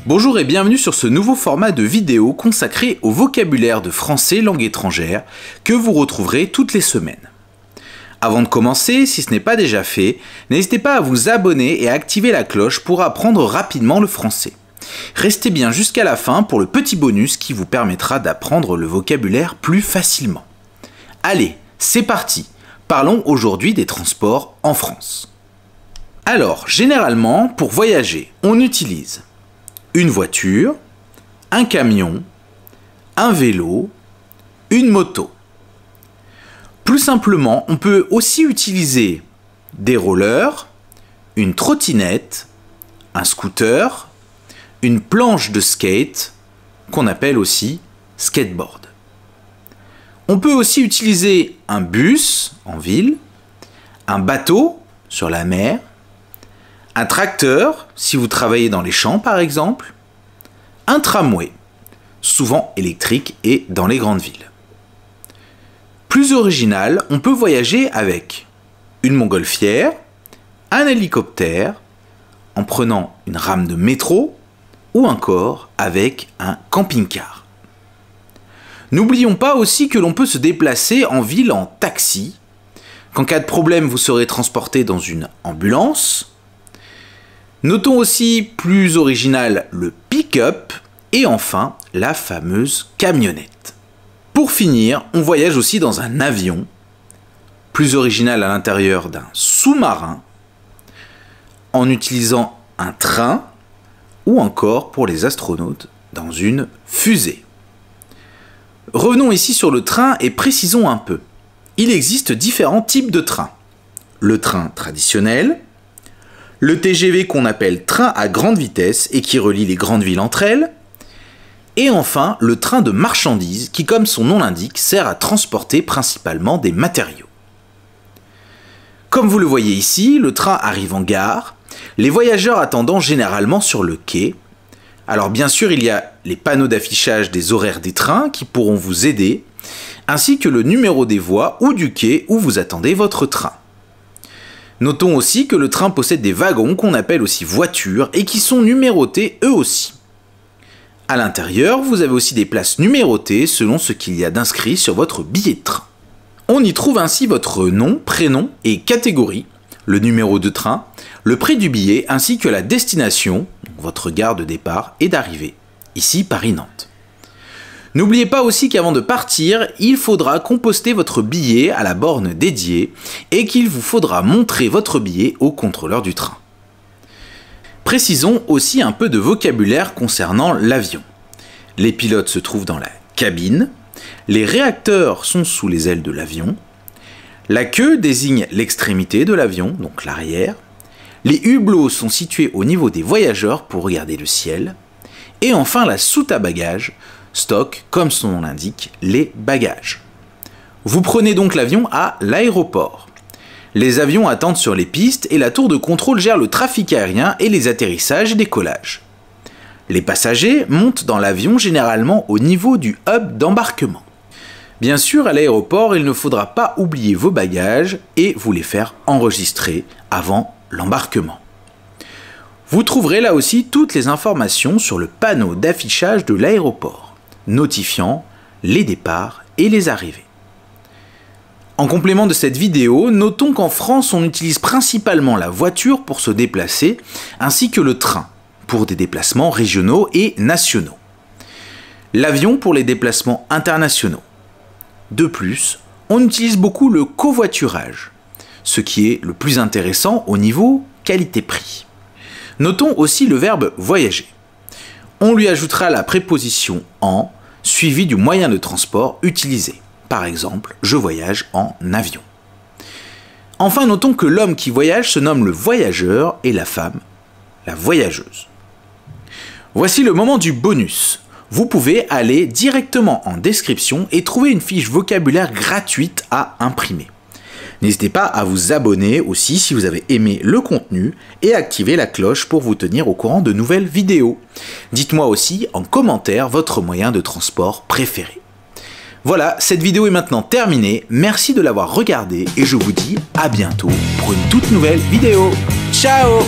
Bonjour et bienvenue sur ce nouveau format de vidéo consacré au vocabulaire de français langue étrangère que vous retrouverez toutes les semaines. Avant de commencer, si ce n'est pas déjà fait, n'hésitez pas à vous abonner et à activer la cloche pour apprendre rapidement le français. Restez bien jusqu'à la fin pour le petit bonus qui vous permettra d'apprendre le vocabulaire plus facilement. Allez, c'est parti! Parlons aujourd'hui des transports en France. Alors, généralement, pour voyager, on utilise une voiture, un camion, un vélo, une moto. Plus simplement, on peut aussi utiliser des rollers, une trottinette, un scooter, une planche de skate, qu'on appelle aussi skateboard. On peut aussi utiliser un bus en ville, un bateau sur la mer, un tracteur, si vous travaillez dans les champs par exemple, un tramway, souvent électrique et dans les grandes villes. Plus original, on peut voyager avec une montgolfière, un hélicoptère, en prenant une rame de métro ou encore avec un camping-car. N'oublions pas aussi que l'on peut se déplacer en ville en taxi, qu'en cas de problème vous serez transporté dans une ambulance. Notons aussi, plus original, le pick-up et enfin la fameuse camionnette. Pour finir, on voyage aussi dans un avion, plus original à l'intérieur d'un sous-marin, en utilisant un train ou encore pour les astronautes dans une fusée. Revenons ici sur le train et précisons un peu. Il existe différents types de trains. Le train traditionnel, le TGV qu'on appelle train à grande vitesse et qui relie les grandes villes entre elles, et enfin le train de marchandises qui, comme son nom l'indique, sert à transporter principalement des matériaux. Comme vous le voyez ici, le train arrive en gare, les voyageurs attendant généralement sur le quai. Alors bien sûr, il y a les panneaux d'affichage des horaires des trains qui pourront vous aider, ainsi que le numéro des voies ou du quai où vous attendez votre train. Notons aussi que le train possède des wagons qu'on appelle aussi voitures et qui sont numérotés eux aussi. À l'intérieur, vous avez aussi des places numérotées selon ce qu'il y a d'inscrit sur votre billet de train. On y trouve ainsi votre nom, prénom et catégorie, le numéro de train, le prix du billet ainsi que la destination, votre gare de départ et d'arrivée, ici Paris-Nantes. N'oubliez pas aussi qu'avant de partir, il faudra composter votre billet à la borne dédiée et qu'il vous faudra montrer votre billet au contrôleur du train. Précisons aussi un peu de vocabulaire concernant l'avion. Les pilotes se trouvent dans la cabine, les réacteurs sont sous les ailes de l'avion, la queue désigne l'extrémité de l'avion, donc l'arrière, les hublots sont situés au niveau des voyageurs pour regarder le ciel, et enfin la soute à bagages stocke, comme son nom l'indique, les bagages. Vous prenez donc l'avion à l'aéroport. Les avions attendent sur les pistes et la tour de contrôle gère le trafic aérien et les atterrissages et décollages. Les passagers montent dans l'avion généralement au niveau du hub d'embarquement. Bien sûr, à l'aéroport, il ne faudra pas oublier vos bagages et vous les faire enregistrer avant l'embarquement. Vous trouverez là aussi toutes les informations sur le panneau d'affichage de l'aéroport, notifiant les départs et les arrivées. En complément de cette vidéo, notons qu'en France, on utilise principalement la voiture pour se déplacer, ainsi que le train, pour des déplacements régionaux et nationaux. L'avion pour les déplacements internationaux. De plus, on utilise beaucoup le covoiturage, ce qui est le plus intéressant au niveau qualité-prix. Notons aussi le verbe voyager. On lui ajoutera la préposition en, suivie du moyen de transport utilisé. Par exemple, je voyage en avion. Enfin, notons que l'homme qui voyage se nomme le voyageur et la femme, la voyageuse. Voici le moment du bonus. Vous pouvez aller directement en description et trouver une fiche vocabulaire gratuite à imprimer. N'hésitez pas à vous abonner aussi si vous avez aimé le contenu et activer la cloche pour vous tenir au courant de nouvelles vidéos. Dites-moi aussi en commentaire votre moyen de transport préféré. Voilà, cette vidéo est maintenant terminée. Merci de l'avoir regardée et je vous dis à bientôt pour une toute nouvelle vidéo. Ciao!